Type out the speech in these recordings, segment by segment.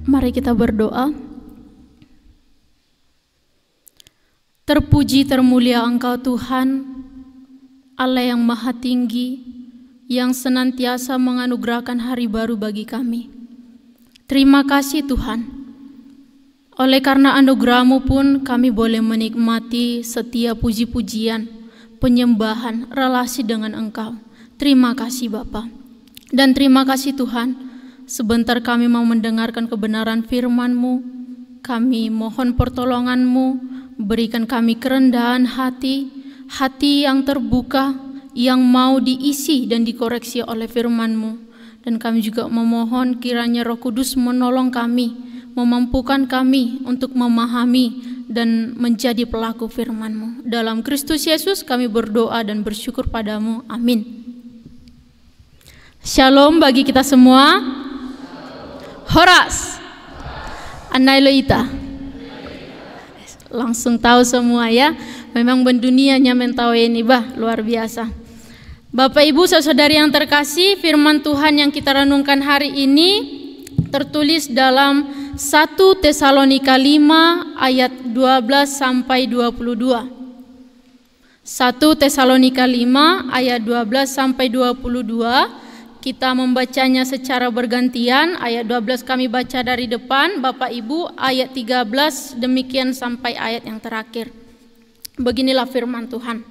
Mari kita berdoa. Terpuji termulia Engkau Tuhan, Allah yang Maha Tinggi, yang senantiasa menganugerahkan hari baru bagi kami. Terima kasih Tuhan. Oleh karena anugerah-Mu pun kami boleh menikmati setiap puji-pujian, penyembahan, relasi dengan Engkau. Terima kasih Bapa. Dan terima kasih Tuhan, sebentar kami mau mendengarkan kebenaran firman-Mu. Kami mohon pertolongan-Mu, berikan kami kerendahan hati, hati yang terbuka, yang mau diisi dan dikoreksi oleh firman-Mu. Dan kami juga memohon kiranya Roh Kudus menolong kami, memampukan kami untuk memahami dan menjadi pelaku firman-Mu. Dalam Kristus Yesus kami berdoa dan bersyukur padamu. Amin. Shalom bagi kita semua. Horas Anailoita. Langsung tahu semua ya. Memang bendunianya mentau ini luar biasa. Bapak Ibu saudari yang terkasih, firman Tuhan yang kita renungkan hari ini tertulis dalam 1 Tesalonika 5 ayat 12 sampai 22. 1 Tesalonika 5 ayat 12 sampai 22. Kita membacanya secara bergantian. Ayat 12 kami baca dari depan, Bapak Ibu ayat 13 demikian sampai ayat yang terakhir. Beginilah firman Tuhan.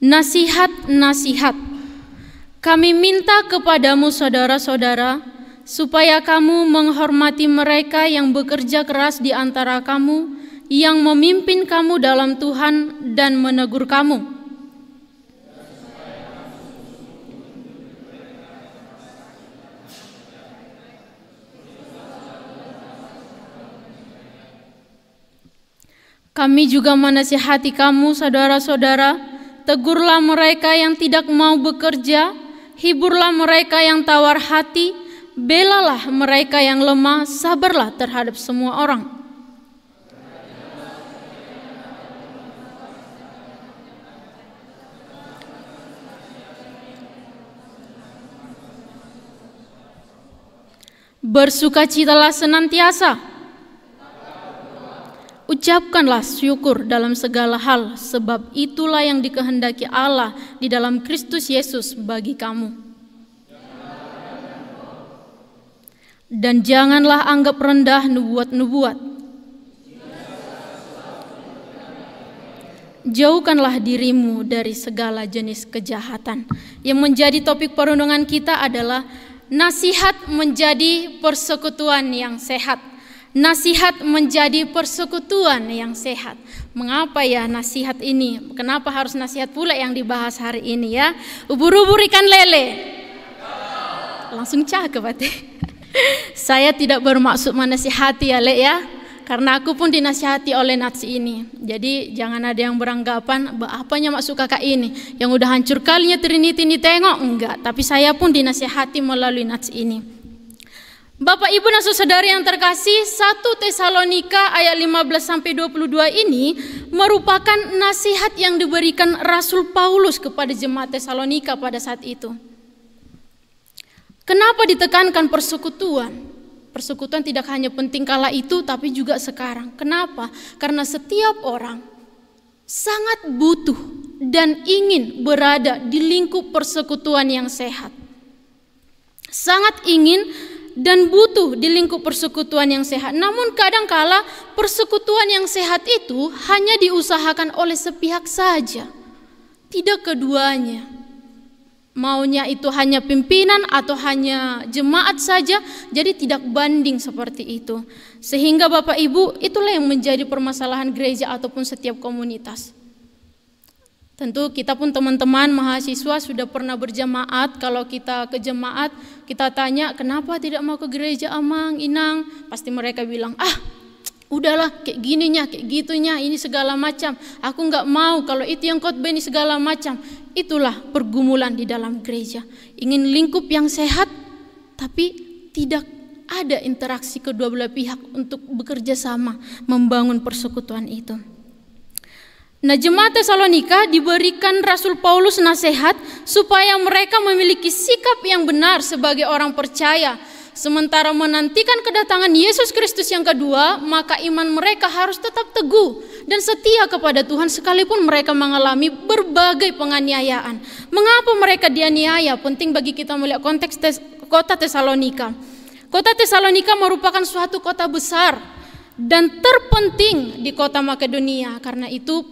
Nasihat-nasihat, kami minta kepadamu saudara-saudara, supaya kamu menghormati mereka yang bekerja keras di antara kamu, yang memimpin kamu dalam Tuhan dan menegur kamu. Kami juga menasihati kamu saudara-saudara, tegurlah mereka yang tidak mau bekerja, hiburlah mereka yang tawar hati, belalah mereka yang lemah, sabarlah terhadap semua orang. Bersukacitalah senantiasa. Ucapkanlah syukur dalam segala hal, sebab itulah yang dikehendaki Allah di dalam Kristus Yesus bagi kamu. Dan janganlah anggap rendah nubuat-nubuat. Jauhkanlah dirimu dari segala jenis kejahatan. Yang menjadi topik perenungan kita adalah nasihat menjadi persekutuan yang sehat. Nasihat menjadi persekutuan yang sehat. Mengapa ya nasihat ini? Kenapa harus nasihat pula yang dibahas hari ini ya? Ubur-ubur ikan lele. Langsung cakep berarti. Saya tidak bermaksud menasihati ya Le ya. Karena aku pun dinasihati oleh nats ini. Jadi jangan ada yang beranggapan apanya maksud kakak ini. Yang udah hancur kalinya Trinity ini tengok. Enggak, tapi saya pun dinasihati melalui nats ini. Bapak Ibu dan saudari yang terkasih, 1 Tesalonika ayat 15 sampai 22 ini merupakan nasihat yang diberikan Rasul Paulus kepada jemaat Tesalonika pada saat itu. Kenapa ditekankan persekutuan? Persekutuan tidak hanya penting kala itu tapi juga sekarang. Kenapa? Karena setiap orang sangat butuh dan ingin berada di lingkup persekutuan yang sehat. Sangat ingin dan butuh di lingkup persekutuan yang sehat. Namun kadangkala persekutuan yang sehat itu hanya diusahakan oleh sepihak saja. Tidak keduanya. Maunya itu hanya pimpinan atau hanya jemaat saja, jadi tidak banding seperti itu. Sehingga Bapak Ibu, itulah yang menjadi permasalahan gereja ataupun setiap komunitas. Tentu kita pun teman-teman mahasiswa sudah pernah berjemaat. Kalau kita ke jemaat, kita tanya kenapa tidak mau ke gereja Amang, Inang. Pasti mereka bilang, udahlah kayak gininya, kayak gitunya, ini segala macam. Aku nggak mau kalau itu yang khotbah ini segala macam. Itulah pergumulan di dalam gereja. Ingin lingkup yang sehat, tapi tidak ada interaksi kedua belah pihak untuk bekerja sama membangun persekutuan itu. Nah, jemaat Tesalonika diberikan Rasul Paulus nasihat supaya mereka memiliki sikap yang benar sebagai orang percaya, Sementara menantikan kedatangan Yesus Kristus yang kedua, maka iman mereka harus tetap teguh dan setia kepada Tuhan sekalipun mereka mengalami berbagai penganiayaan. Mengapa mereka dianiaya? Penting bagi kita melihat konteks kota Tesalonika. Kota Tesalonika merupakan suatu kota besar dan terpenting di kota Makedonia, karena itu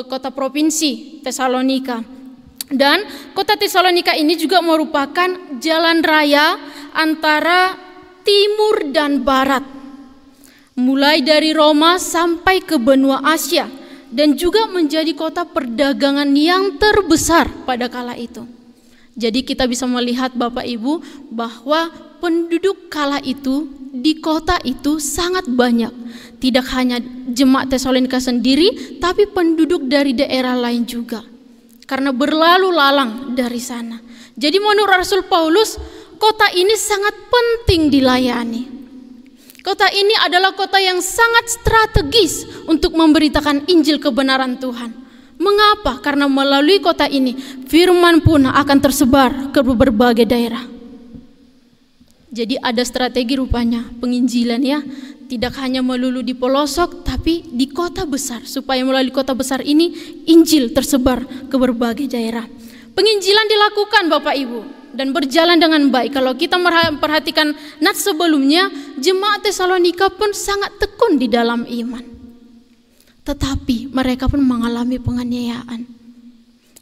kota provinsi Tesalonika. Dan kota Tesalonika ini juga merupakan jalan raya antara timur dan barat, mulai dari Roma sampai ke benua Asia, dan juga menjadi kota perdagangan yang terbesar pada kala itu. Jadi kita bisa melihat Bapak Ibu bahwa penduduk kala itu di kota itu sangat banyak. Tidak hanya jemaat Tesalonika sendiri, tapi penduduk dari daerah lain juga, karena berlalu lalang dari sana. Jadi menurut Rasul Paulus, kota ini sangat penting dilayani. Kota ini adalah kota yang sangat strategis untuk memberitakan Injil kebenaran Tuhan. Mengapa? Karena melalui kota ini firman pun akan tersebar ke berbagai daerah. Jadi ada strategi rupanya penginjilan, ya. Tidak hanya melulu di pelosok, tapi di kota besar, supaya melalui kota besar ini Injil tersebar ke berbagai daerah. Penginjilan dilakukan Bapak Ibu dan berjalan dengan baik. Kalau kita memperhatikan nats sebelumnya, jemaat Tesalonika pun sangat tekun di dalam iman. Tetapi mereka pun mengalami penganiayaan.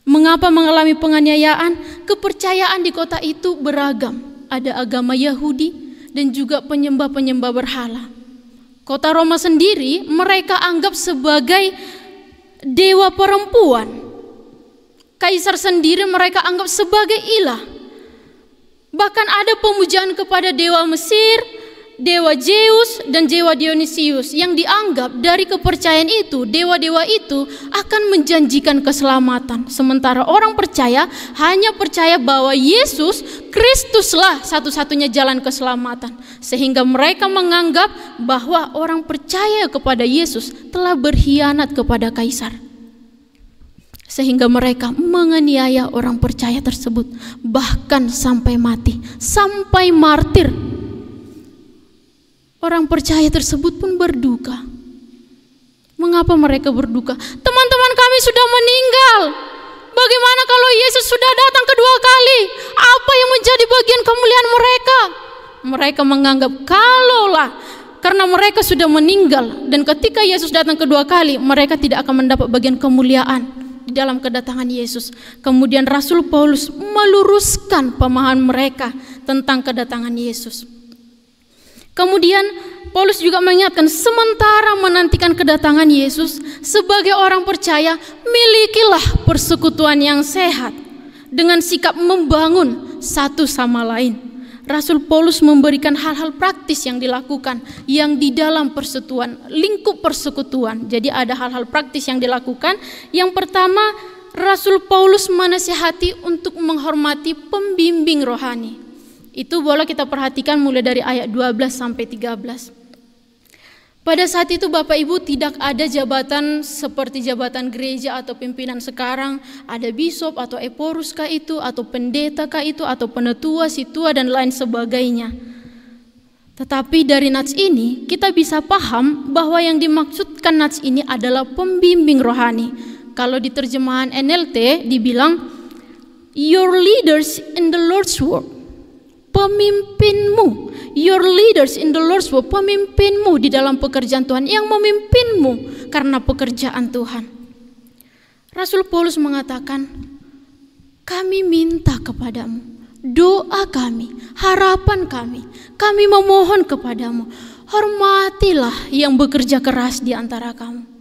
Mengapa mengalami penganiayaan? Kepercayaan di kota itu beragam. Ada agama Yahudi dan juga penyembah-penyembah berhala. Kota Roma sendiri mereka anggap sebagai dewa perempuan. Kaisar sendiri mereka anggap sebagai ilah. Bahkan ada pemujaan kepada dewa Mesir, dewa Zeus dan dewa Dionysius, yang dianggap dari kepercayaan itu, dewa-dewa itu akan menjanjikan keselamatan. Sementara orang percaya hanya percaya bahwa Yesus Kristuslah satu-satunya jalan keselamatan. Sehingga mereka menganggap bahwa orang percaya kepada Yesus telah berkhianat kepada kaisar. Sehingga mereka menganiaya orang percaya tersebut, bahkan sampai mati, sampai martir. Orang percaya tersebut pun berduka. Mengapa mereka berduka? Teman-teman kami sudah meninggal. Bagaimana kalau Yesus sudah datang kedua kali? Apa yang menjadi bagian kemuliaan mereka? Mereka menganggap kalaulah karena mereka sudah meninggal dan ketika Yesus datang kedua kali, mereka tidak akan mendapat bagian kemuliaan di dalam kedatangan Yesus. Kemudian Rasul Paulus meluruskan pemahaman mereka tentang kedatangan Yesus. Kemudian Paulus juga mengingatkan, sementara menantikan kedatangan Yesus, sebagai orang percaya milikilah persekutuan yang sehat dengan sikap membangun satu sama lain. Rasul Paulus memberikan hal-hal praktis yang dilakukan yang di dalam persekutuan, lingkup persekutuan. Jadi ada hal-hal praktis yang dilakukan. Yang pertama, Rasul Paulus menasihati untuk menghormati pembimbing rohani. Itu boleh kita perhatikan mulai dari ayat 12 sampai 13. Pada saat itu Bapak Ibu tidak ada jabatan seperti jabatan gereja atau pimpinan sekarang. Ada bishop atau eporus kah itu, atau pendeta kah itu, atau penetua, situa dan lain sebagainya. Tetapi dari nats ini kita bisa paham bahwa yang dimaksudkan nats ini adalah pembimbing rohani. Kalau di terjemahan NLT dibilang your leaders in the Lord's work. Pemimpinmu, your leaders in the Lord's work, pemimpinmu di dalam pekerjaan Tuhan, yang memimpinmu karena pekerjaan Tuhan. Rasul Paulus mengatakan, kami minta kepadamu, doa kami, harapan kami memohon kepadamu, hormatilah yang bekerja keras di antara kamu.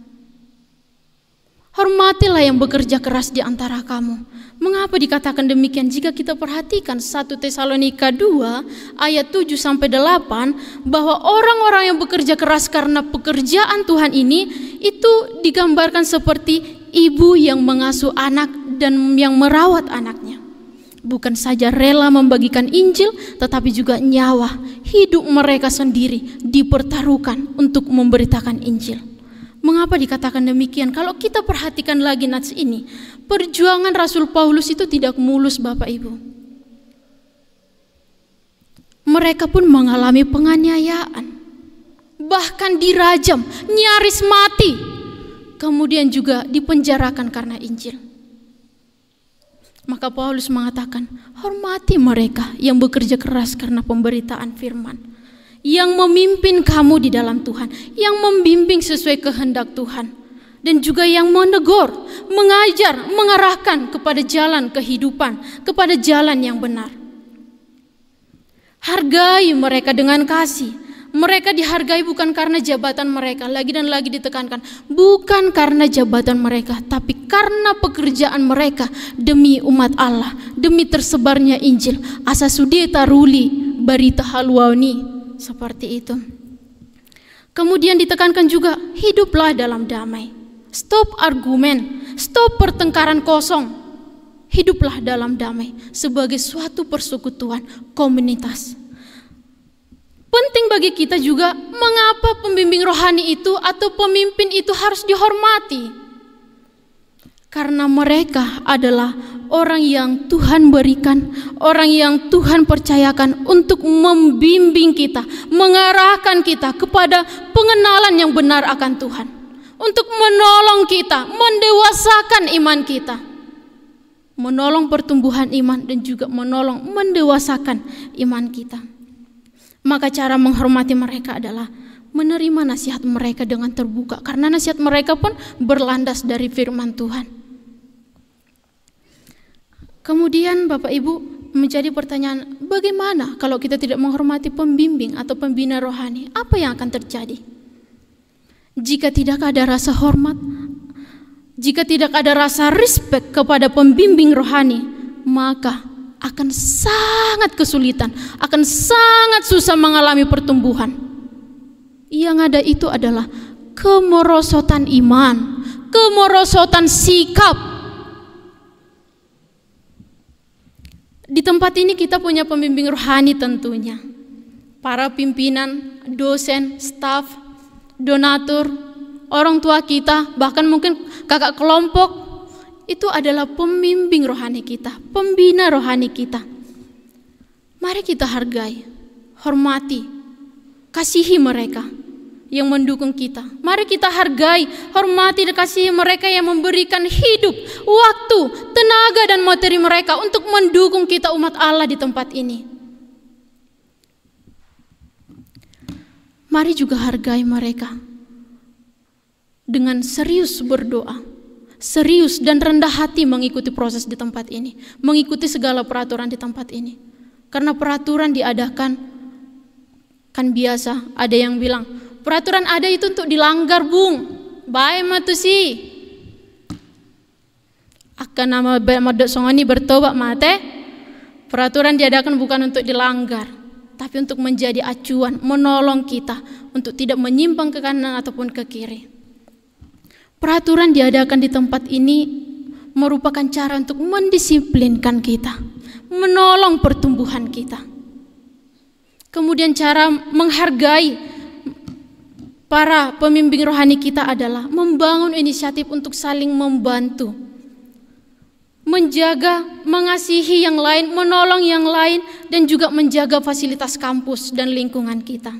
Hormatilah yang bekerja keras di antara kamu. Mengapa dikatakan demikian? Jika kita perhatikan 1 Tesalonika 2 ayat 7 sampai 8, bahwa orang-orang yang bekerja keras karena pekerjaan Tuhan ini itu digambarkan seperti ibu yang mengasuh anak dan yang merawat anaknya. Bukan saja rela membagikan Injil, tetapi juga nyawa, hidup mereka sendiri dipertaruhkan untuk memberitakan Injil. Mengapa dikatakan demikian? Kalau kita perhatikan lagi nats ini, perjuangan Rasul Paulus itu tidak mulus Bapak Ibu. mereka pun mengalami penganiayaan, bahkan dirajam, nyaris mati, kemudian juga dipenjarakan karena Injil. Maka Paulus mengatakan, hormati mereka yang bekerja keras karena pemberitaan firman, yang memimpin kamu di dalam Tuhan, yang membimbing sesuai kehendak Tuhan, dan juga yang menegur, mengajar, mengarahkan kepada jalan kehidupan, kepada jalan yang benar. Hargai mereka dengan kasih. Mereka dihargai bukan karena jabatan mereka, lagi dan lagi ditekankan, bukan karena jabatan mereka, tapi karena pekerjaan mereka demi umat Allah, demi tersebarnya Injil. Asa sudeta ruli barita haluani, seperti itu. Kemudian ditekankan juga, hiduplah dalam damai. Stop argumen, stop pertengkaran kosong. Hiduplah dalam damai sebagai suatu persekutuan komunitas. Penting bagi kita juga, mengapa pembimbing rohani itu atau pemimpin itu harus dihormati? Karena mereka adalah orang yang Tuhan berikan, orang yang Tuhan percayakan untuk membimbing kita, mengarahkan kita kepada pengenalan yang benar akan Tuhan, untuk menolong kita, mendewasakan iman kita, menolong pertumbuhan iman dan juga menolong mendewasakan iman kita. Maka cara menghormati mereka adalah menerima nasihat mereka dengan terbuka, karena nasihat mereka pun berlandas dari firman Tuhan. Kemudian Bapak Ibu, menjadi pertanyaan, bagaimana kalau kita tidak menghormati pembimbing atau pembina rohani? Apa yang akan terjadi? Jika tidak ada rasa hormat, jika tidak ada rasa respect kepada pembimbing rohani, maka akan sangat kesulitan, akan sangat susah mengalami pertumbuhan. Yang ada itu adalah kemerosotan iman, kemerosotan sikap. Di tempat ini kita punya pembimbing rohani tentunya. Para pimpinan, dosen, staf, donatur, orang tua kita, bahkan mungkin kakak kelompok, itu adalah pembimbing rohani kita, pembina rohani kita. Mari kita hargai, hormati, kasihi mereka yang mendukung kita. Mari kita hargai, hormati dan kasihi mereka yang memberikan hidup, waktu, tenaga dan materi mereka untuk mendukung kita umat Allah di tempat ini. Mari juga hargai mereka dengan serius berdoa, serius dan rendah hati mengikuti proses di tempat ini, mengikuti segala peraturan di tempat ini. Karena peraturan diadakan, kan biasa ada yang bilang, peraturan ada itu untuk dilanggar bung, baik matu sih. Akan nama madok songoni bertobat mate, peraturan diadakan bukan untuk dilanggar, tapi untuk menjadi acuan, menolong kita untuk tidak menyimpang ke kanan ataupun ke kiri. Peraturan diadakan di tempat ini merupakan cara untuk mendisiplinkan kita, menolong pertumbuhan kita. Kemudian cara menghargai para pembimbing rohani kita adalah membangun inisiatif untuk saling membantu, menjaga, mengasihi yang lain, menolong yang lain, dan juga menjaga fasilitas kampus dan lingkungan kita.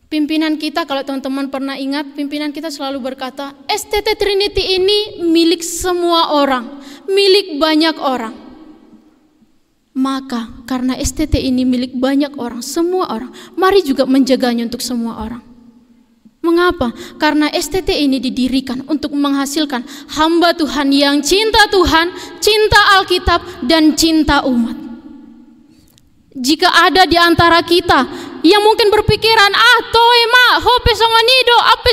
Pimpinan kita, kalau teman-teman pernah ingat, pimpinan kita selalu berkata, STT Trinity ini milik semua orang, milik banyak orang. Maka karena STT ini milik banyak orang, semua orang, mari juga menjaganya untuk semua orang. Mengapa? Karena STT ini didirikan untuk menghasilkan hamba Tuhan yang cinta Tuhan, cinta Alkitab, dan cinta umat. Jika ada di antara kita yang mungkin berpikiran, toe ma, hope songoni do, ape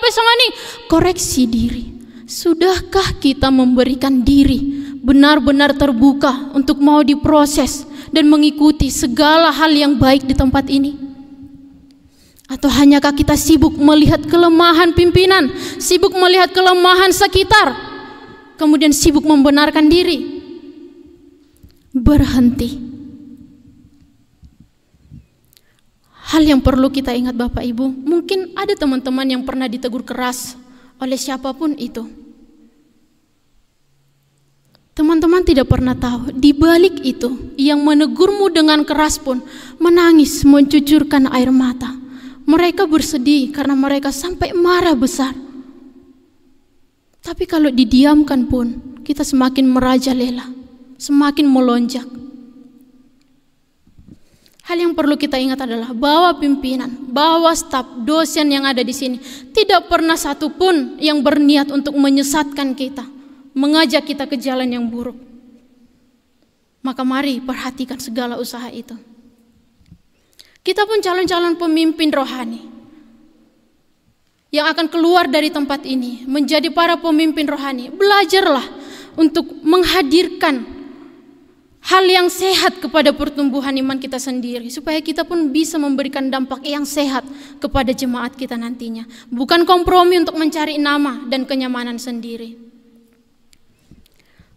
songoni, koreksi diri. Sudahkah kita memberikan diri benar-benar terbuka untuk mau diproses dan mengikuti segala hal yang baik di tempat ini? Atau hanyakah kita sibuk melihat kelemahan pimpinan, sibuk melihat kelemahan sekitar, kemudian sibuk membenarkan diri? Berhenti. Hal yang perlu kita ingat Bapak Ibu, mungkin ada teman-teman yang pernah ditegur keras oleh siapapun itu. Teman-teman tidak pernah tahu, di balik itu yang menegurmu dengan keras pun menangis, mencucurkan air mata. Mereka bersedih karena mereka sampai marah besar. Tapi kalau didiamkan pun kita semakin merajalela, semakin melonjak. Hal yang perlu kita ingat adalah bahwa pimpinan, bahwa staf, dosen yang ada di sini tidak pernah satupun yang berniat untuk menyesatkan kita, mengajak kita ke jalan yang buruk. Maka mari perhatikan segala usaha itu. Kita pun calon-calon pemimpin rohani yang akan keluar dari tempat ini menjadi para pemimpin rohani. Belajarlah untuk menghadirkan hal yang sehat kepada pertumbuhan iman kita sendiri, supaya kita pun bisa memberikan dampak yang sehat kepada jemaat kita nantinya. Bukan kompromi untuk mencari nama dan kenyamanan sendiri.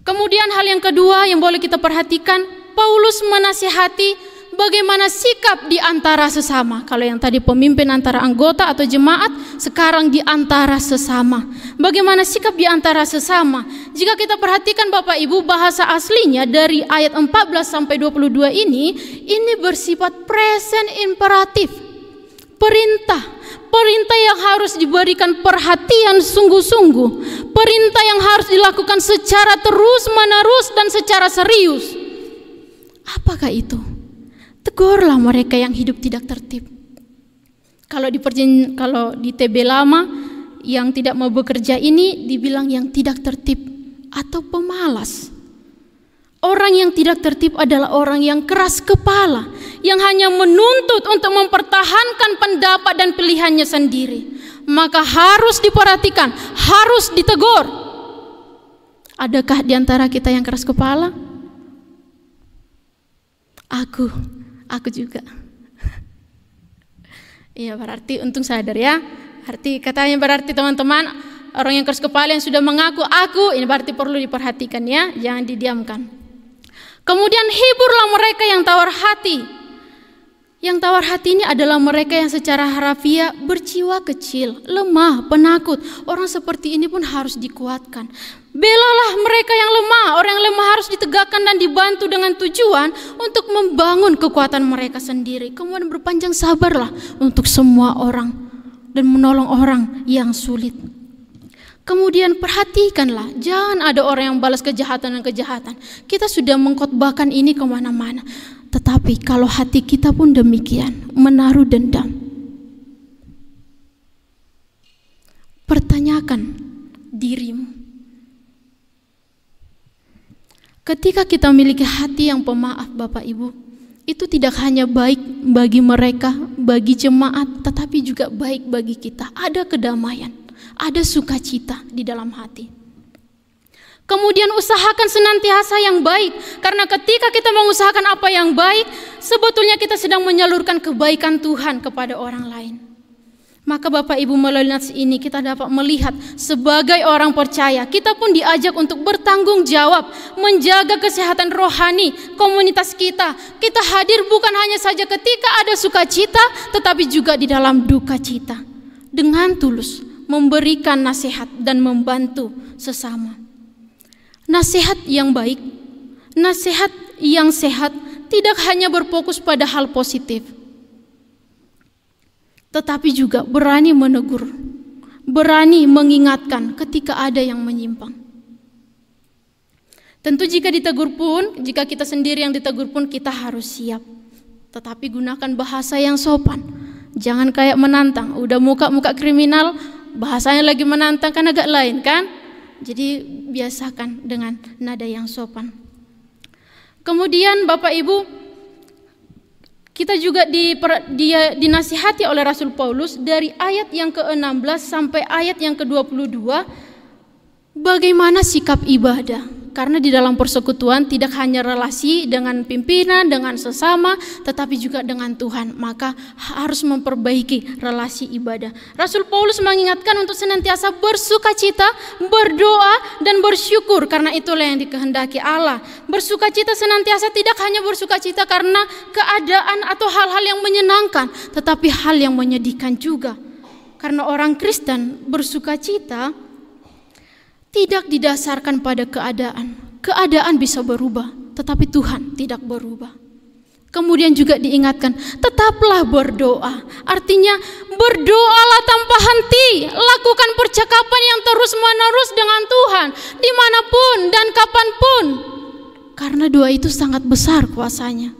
Kemudian hal yang kedua yang boleh kita perhatikan, Paulus menasihati bagaimana sikap di antara sesama. Kalau yang tadi pemimpin antara anggota atau jemaat, sekarang di antara sesama. Bagaimana sikap di antara sesama? Jika kita perhatikan Bapak Ibu, bahasa aslinya dari ayat 14 sampai 22 ini bersifat present imperatif. Perintah yang harus diberikan perhatian sungguh-sungguh. Perintah yang harus dilakukan secara terus-menerus dan secara serius. Apakah itu? Tegurlah mereka yang hidup tidak tertib. Kalau di TB lama yang tidak mau bekerja ini dibilang yang tidak tertib atau pemalas. Orang yang tidak tertib adalah orang yang keras kepala, yang hanya menuntut untuk mempertahankan pendapat dan pilihannya sendiri. Maka harus diperhatikan, harus ditegur. Adakah di antara kita yang keras kepala? Aku juga. Iya, berarti untung sadar ya. Berarti teman-teman, orang yang keras kepala yang sudah mengaku aku, ini berarti perlu diperhatikan ya, jangan didiamkan. Kemudian hiburlah mereka yang tawar hati. Yang tawar hati ini adalah mereka yang secara harafiah berjiwa kecil, lemah, penakut. Orang seperti ini pun harus dikuatkan. Belalah mereka yang lemah. Orang yang lemah harus ditegakkan dan dibantu dengan tujuan untuk membangun kekuatan mereka sendiri. Kemudian berpanjang sabarlah untuk semua orang dan menolong orang yang sulit. Kemudian perhatikanlah, jangan ada orang yang balas kejahatan dan kejahatan. Kita sudah mengkhotbahkan ini kemana-mana. Tetapi kalau hati kita pun demikian, menaruh dendam. Pertanyakan dirimu. Ketika kita memiliki hati yang pemaaf Bapak Ibu, itu tidak hanya baik bagi mereka, bagi jemaat, tetapi juga baik bagi kita. Ada kedamaian, ada sukacita di dalam hati. Kemudian usahakan senantiasa yang baik, karena ketika kita mengusahakan apa yang baik, sebetulnya kita sedang menyalurkan kebaikan Tuhan kepada orang lain. Maka Bapak Ibu, melalui nats ini kita dapat melihat sebagai orang percaya, kita pun diajak untuk bertanggung jawab, menjaga kesehatan rohani komunitas kita. Kita hadir bukan hanya saja ketika ada sukacita, tetapi juga di dalam duka cita. Dengan tulus memberikan nasihat dan membantu sesama. Nasihat yang baik, nasihat yang sehat tidak hanya berfokus pada hal positif, tetapi juga berani menegur, berani mengingatkan ketika ada yang menyimpang. Tentu jika kita sendiri yang ditegur pun kita harus siap. Tetapi gunakan bahasa yang sopan. Jangan kayak menantang, udah muka-muka kriminal, bahasanya lagi menantang kan agak lain kan? Jadi biasakan dengan nada yang sopan. Kemudian Bapak Ibu, kita juga dinasihati oleh Rasul Paulus dari ayat yang ke-16 sampai ayat yang ke-22 bagaimana sikap ibadah. Karena di dalam persekutuan tidak hanya relasi dengan pimpinan, dengan sesama, tetapi juga dengan Tuhan. Maka harus memperbaiki relasi ibadah. Rasul Paulus mengingatkan untuk senantiasa bersukacita, berdoa, dan bersyukur. Karena itulah yang dikehendaki Allah. Bersukacita senantiasa tidak hanya bersukacita karena keadaan atau hal-hal yang menyenangkan, tetapi hal yang menyedihkan juga. Karena orang Kristen bersukacita tidak didasarkan pada keadaan, keadaan bisa berubah, tetapi Tuhan tidak berubah. Kemudian juga diingatkan, tetaplah berdoa. Artinya berdoalah tanpa henti. Lakukan percakapan yang terus-menerus dengan Tuhan, dimanapun dan kapanpun. Karena doa itu sangat besar kuasanya.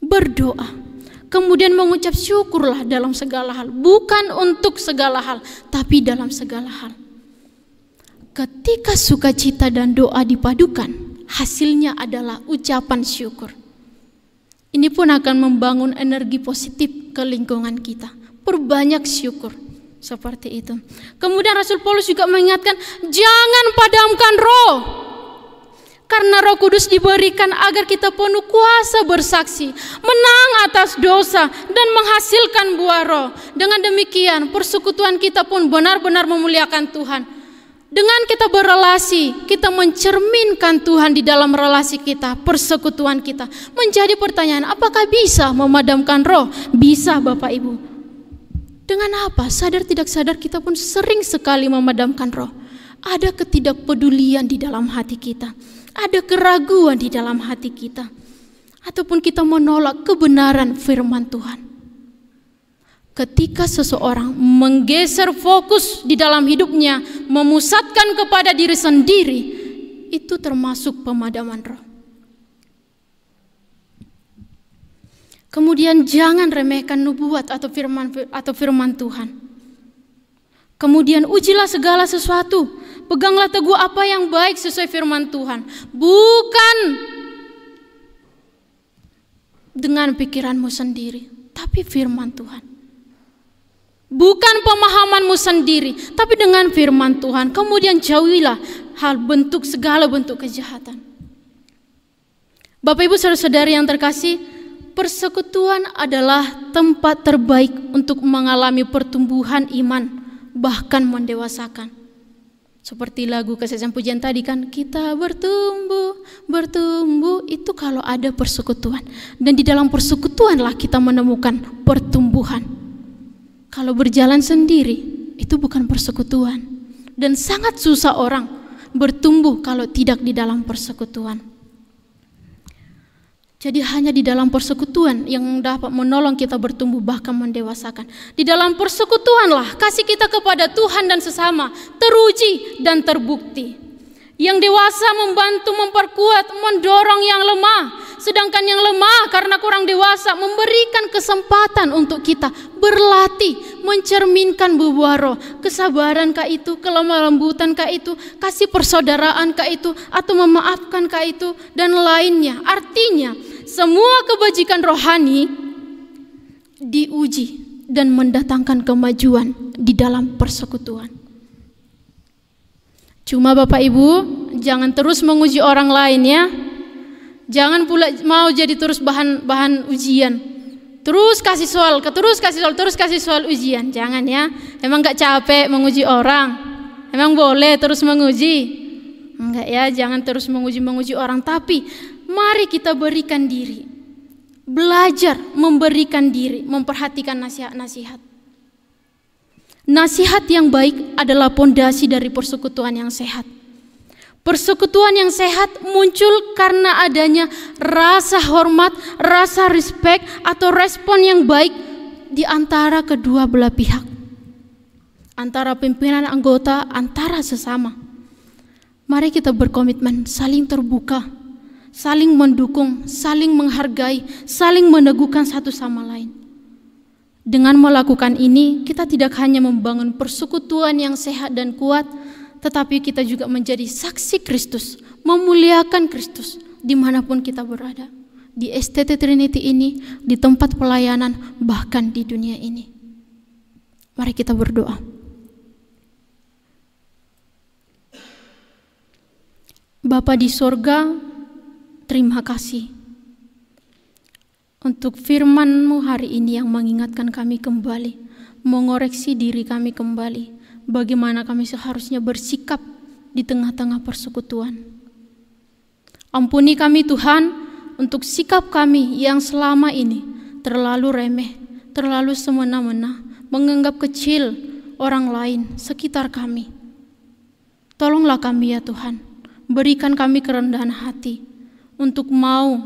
Berdoa, kemudian mengucap syukurlah dalam segala hal. Bukan untuk segala hal, tapi dalam segala hal. Ketika sukacita dan doa dipadukan, hasilnya adalah ucapan syukur. Ini pun akan membangun energi positif ke lingkungan kita. Perbanyak syukur. Seperti itu. Kemudian Rasul Paulus juga mengingatkan, jangan padamkan roh. Karena Roh Kudus diberikan agar kita penuh kuasa bersaksi, menang atas dosa, dan menghasilkan buah roh. Dengan demikian, persekutuan kita pun benar-benar memuliakan Tuhan. Dengan kita berelasi, kita mencerminkan Tuhan di dalam relasi kita, persekutuan kita. Menjadi pertanyaan, apakah bisa memadamkan roh? Bisa, Bapak Ibu. Dengan apa? Sadar tidak sadar kita pun sering sekali memadamkan roh. Ada ketidakpedulian di dalam hati kita. Ada keraguan di dalam hati kita. Ataupun kita menolak kebenaran firman Tuhan. Ketika seseorang menggeser fokus di dalam hidupnya, memusatkan kepada diri sendiri, itu termasuk pemadaman roh. Kemudian jangan remehkan nubuat atau firman Tuhan. Kemudian ujilah segala sesuatu, peganglah teguh apa yang baik sesuai firman Tuhan, bukan dengan pikiranmu sendiri, tapi firman Tuhan. Bukan pemahamanmu sendiri, tapi dengan firman Tuhan. Kemudian jauhilah segala bentuk kejahatan. Bapak Ibu saudara-saudari yang terkasih, persekutuan adalah tempat terbaik untuk mengalami pertumbuhan iman, bahkan mendewasakan. Seperti lagu kesejahteraan pujian tadi kan, kita bertumbuh itu kalau ada persekutuan. Dan di dalam persekutuanlah kita menemukan pertumbuhan. Kalau berjalan sendiri, itu bukan persekutuan. Dan sangat susah orang bertumbuh kalau tidak di dalam persekutuan. Jadi hanya di dalam persekutuan yang dapat menolong kita bertumbuh bahkan mendewasakan. Di dalam persekutuanlah kasih kita kepada Tuhan dan sesama teruji dan terbukti. Yang dewasa membantu, memperkuat, mendorong yang lemah. Sedangkan yang lemah karena kurang dewasa memberikan kesempatan untuk kita berlatih, mencerminkan buah roh. Kesabaran kah itu, kelemah lembutan kah itu, kasih persaudaraan kah itu, atau memaafkan kah itu, dan lainnya. Artinya semua kebajikan rohani diuji dan mendatangkan kemajuan di dalam persekutuan. Cuma Bapak Ibu, jangan terus menguji orang lain ya. Jangan pula mau jadi terus bahan ujian. Terus kasih soal ujian. Jangan ya. Emang gak capek menguji orang? Emang boleh terus menguji? Enggak ya, jangan terus menguji orang. Tapi mari kita berikan diri. Belajar memberikan diri, memperhatikan nasihat-nasihat. Nasihat yang baik adalah pondasi dari persekutuan yang sehat. Persekutuan yang sehat muncul karena adanya rasa hormat, rasa respect atau respon yang baik di antara kedua belah pihak. Antara pimpinan anggota, antara sesama. Mari kita berkomitmen saling terbuka, saling mendukung, saling menghargai, saling meneguhkan satu sama lain. Dengan melakukan ini, kita tidak hanya membangun persekutuan yang sehat dan kuat, tetapi kita juga menjadi saksi Kristus, memuliakan Kristus dimanapun kita berada. Di STT Trinity ini, di tempat pelayanan, bahkan di dunia ini. Mari kita berdoa. Bapa di sorga, terima kasih untuk firman-Mu hari ini yang mengingatkan kami kembali, mengoreksi diri kami kembali, bagaimana kami seharusnya bersikap di tengah-tengah persekutuan. Ampuni kami Tuhan untuk sikap kami yang selama ini terlalu remeh, terlalu semena-mena, menganggap kecil orang lain sekitar kami. Tolonglah kami ya Tuhan, Berikan kami kerendahan hati untuk mau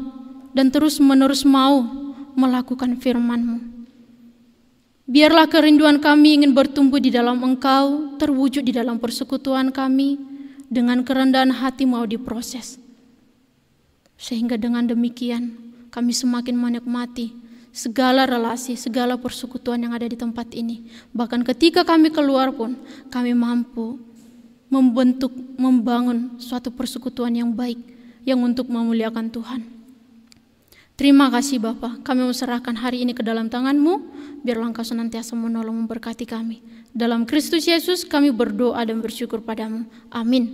dan terus-menerus mau melakukan firman-Mu. Biarlah kerinduan kami ingin bertumbuh di dalam Engkau, terwujud di dalam persekutuan kami, dengan kerendahan hati mau diproses. Sehingga dengan demikian kami semakin menikmati segala relasi, segala persekutuan yang ada di tempat ini. Bahkan ketika kami keluar pun, kami mampu membangun suatu persekutuan yang baik, yang untuk memuliakan Tuhan. Terima kasih Bapa, kami serahkan hari ini ke dalam tangan-Mu, biarlah Engkau senantiasa menolong memberkati kami. Dalam Kristus Yesus kami berdoa dan bersyukur padamu. Amin.